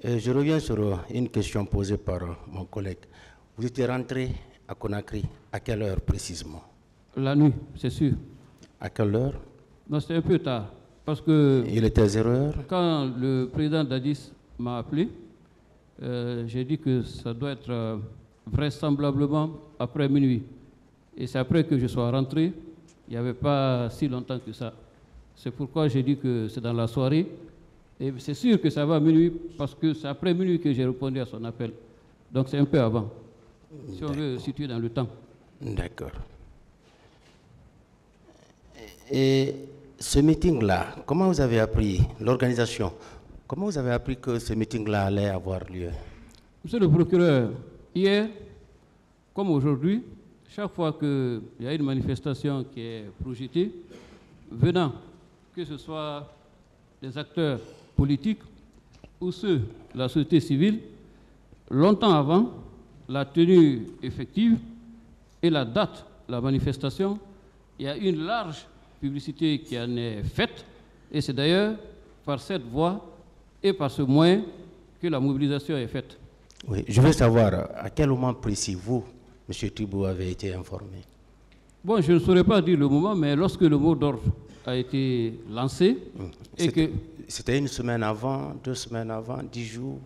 Je reviens sur une question posée par mon collègue. Vous étiez rentré à Conakry à quelle heure précisément? La nuit, c'est sûr. À quelle heure? Non, c'était un peu tard. Parce que il était 0 heure. Quand le président Dadis m'a appelé, j'ai dit que ça doit être vraisemblablement après minuit. Et c'est après que je sois rentré. Il n'y avait pas si longtemps que ça. C'est pourquoi j'ai dit que c'est dans la soirée. Et c'est sûr que ça va à minuit parce que c'est après minuit que j'ai répondu à son appel. Donc c'est un peu avant, si on veut situer dans le temps. D'accord. Et ce meeting-là, comment vous avez appris l'organisation? Comment vous avez appris que ce meeting-là allait avoir lieu? Monsieur le procureur, hier, comme aujourd'hui, chaque fois qu'il y a une manifestation qui est projetée, venant, que ce soit des acteurs politiques ou ceux de la société civile, longtemps avant la tenue effective et la date de la manifestation, il y a une large publicité qui en est faite, et c'est d'ailleurs par cette voie et par ce moyen que la mobilisation est faite. Oui, je veux savoir à quel moment précis vous, M. Thibault, avez été informé. Bon, je ne saurais pas dire le moment, mais lorsque le mot d'ordre a été lancé, et que... C'était une semaine avant, 2 semaines avant, 10 jours,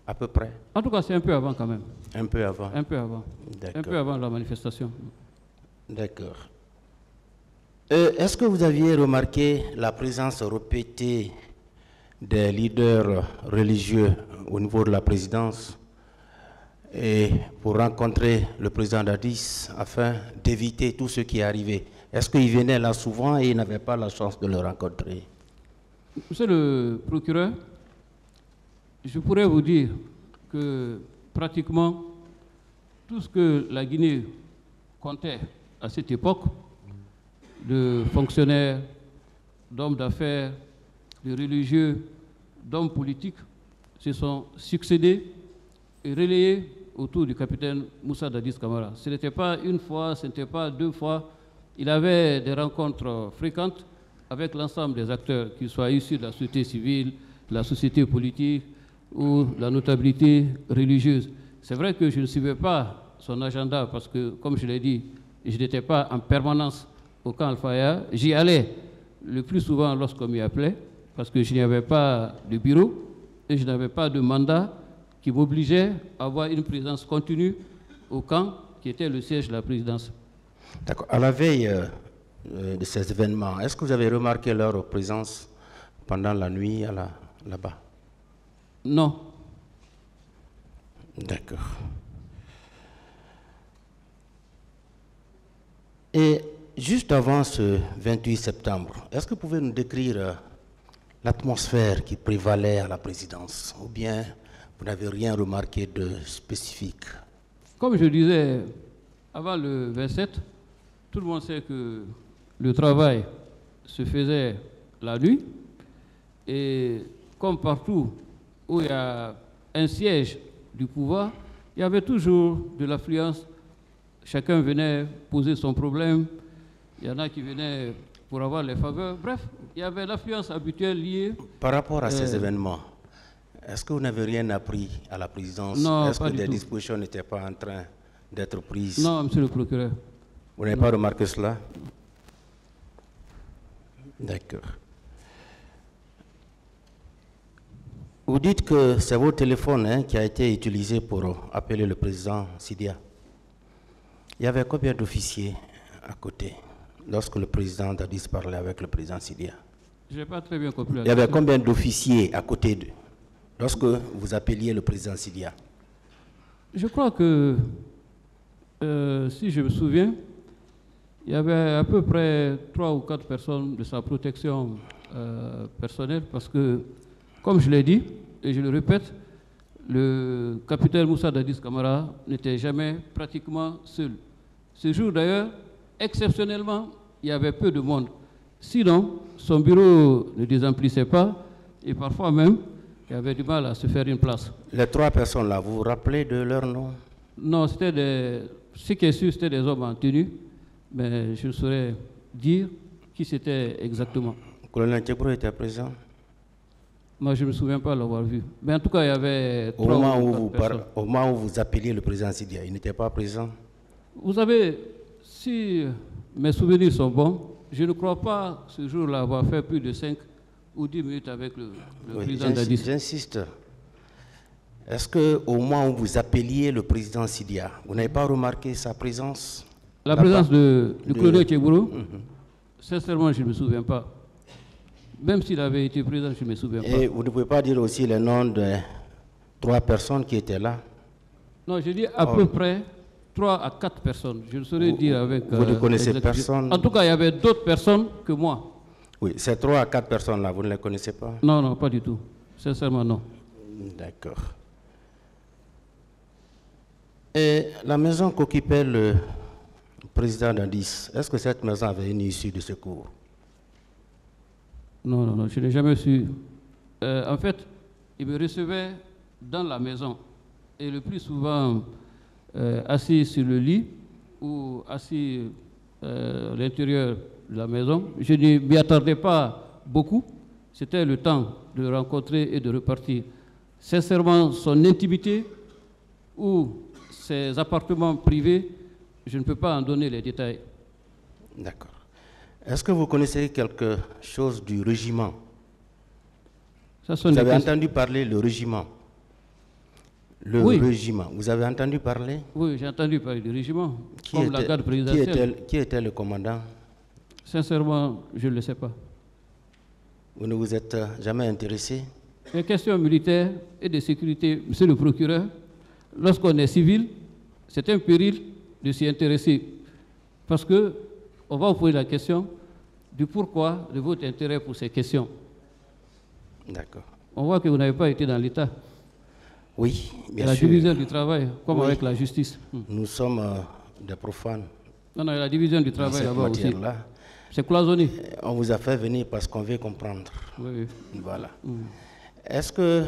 à peu près? En tout cas, c'est un peu avant quand même. Un peu avant? Un peu avant. Un peu avant la manifestation. D'accord. Est-ce que vous aviez remarqué la présence répétée des leaders religieux au niveau de la présidence et pour rencontrer le président Dadis afin d'éviter tout ce qui est arrivé? Est-ce qu'il venait là souvent et il n'avait pas la chance de le rencontrer? Monsieur le procureur, je pourrais vous dire que pratiquement tout ce que la Guinée comptait à cette époque, de fonctionnaires, d'hommes d'affaires, de religieux, d'hommes politiques, se sont succédés et relayés autour du capitaine Moussa Dadis Camara. Ce n'était pas une fois, ce n'était pas 2 fois. Il avait des rencontres fréquentes avec l'ensemble des acteurs, qu'ils soient issus de la société civile, de la société politique ou de la notabilité religieuse. C'est vrai que je ne suivais pas son agenda parce que, comme je l'ai dit, je n'étais pas en permanence au camp Al-Faya. J'y allais le plus souvent lorsqu'on m'y appelait parce que je n'avais pas de bureau et je n'avais pas de mandat qui m'obligeait à avoir une présence continue au camp qui était le siège de la présidence. D'accord. À la veille de ces événements, est-ce que vous avez remarqué leur présence pendant la nuit là-bas? Non. D'accord. Et juste avant ce 28 septembre, est-ce que vous pouvez nous décrire l'atmosphère qui prévalait à la présidence? Ou bien vous n'avez rien remarqué de spécifique? Comme je disais, avant le 27, tout le monde sait que le travail se faisait la nuit. Et comme partout où il y a un siège du pouvoir, il y avait toujours de l'affluence. Chacun venait poser son problème. Il y en a qui venaient pour avoir les faveurs. Bref, il y avait l'affluence habituelle liée. Par rapport à ces événements, est-ce que vous n'avez rien appris à la présidence? Non, est-ce pas que du des tout. dispositions n'étaient pas en train d'être prises? Non, monsieur le procureur. Vous n'avez pas remarqué cela? D'accord. Vous dites que c'est votre téléphone qui a été utilisé pour appeler le président Sidia. Il y avait combien d'officiers à côté lorsque le président Dadis parlait avec le président Sidia? Je n'ai pas très bien compris. Il y avait combien d'officiers à côté d'eux lorsque vous appeliez le président Sidia? Je crois que, si je me souviens, il y avait à peu près 3 ou 4 personnes de sa protection personnelle parce que, comme je l'ai dit, et je le répète, le capitaine Moussa Dadis Camara n'était jamais pratiquement seul. Ce jour d'ailleurs, exceptionnellement, il y avait peu de monde. Sinon, son bureau ne désemplissait pas et parfois même, il y avait du mal à se faire une place. Les 3 personnes-là, vous vous rappelez de leur nom? Non, c'était des... Ce qui est sûr, c'était des hommes en tenue, mais je ne saurais dire qui c'était exactement. Le colonel Tchebro était présent? Moi, je ne me souviens pas l'avoir vu. Mais en tout cas, il y avait Au moment où vous appeliez le président Sidia, il n'était pas présent? Vous savez, si mes souvenirs sont bons, je ne crois pas ce jour-là avoir fait plus de 5 ou 10 minutes avec le président Dadis. J'insiste. Est-ce qu'au moment où vous appeliez le président Sidia, vous n'avez pas remarqué sa présence? La présence du colonel Tchegourou, sincèrement, je ne me souviens pas. Même s'il avait été présent, je ne me souviens pas. Et vous ne pouvez pas dire aussi les noms de 3 personnes qui étaient là? Non, je dis à peu près 3 à 4 personnes. Je ne saurais dire avec... Vous ne connaissez personne? En tout cas, il y avait d'autres personnes que moi. Oui, ces 3 à 4 personnes-là, vous ne les connaissez pas? Non, non, pas du tout. Sincèrement, non. D'accord. Et la maison qu'occupait le président Dadis, est-ce que cette maison avait une issue de secours? Non, non, non, je n'ai jamais su. En fait, il me recevait dans la maison et le plus souvent assis sur le lit ou assis à l'intérieur de la maison. Je ne m'y attardais pas beaucoup. C'était le temps de le rencontrer et de repartir. Sincèrement, son intimité ou ses appartements privés, je ne peux pas en donner les détails. D'accord. Est-ce que vous connaissez quelque chose du régiment? Vous avez entendu parler du régiment? Oui. Régiment, vous avez entendu parler? Oui, j'ai entendu parler du régiment, comme la garde présidentielle. Qui était le commandant? Sincèrement, je ne le sais pas. Vous ne vous êtes jamais intéressé? Les questions militaires et de sécurité, monsieur le procureur, lorsqu'on est civil, c'est un péril de s'y intéresser. Parce qu'on va vous poser la question du pourquoi de votre intérêt pour ces questions. D'accord. On voit que vous n'avez pas été dans l'État. Oui, bien sûr. La division du travail, comme avec la justice. Nous sommes des profanes. Non, non, la division du travail là-bas aussi. Là, c'est cloisonné. On vous a fait venir parce qu'on veut comprendre. Oui, oui. Voilà. Est-ce que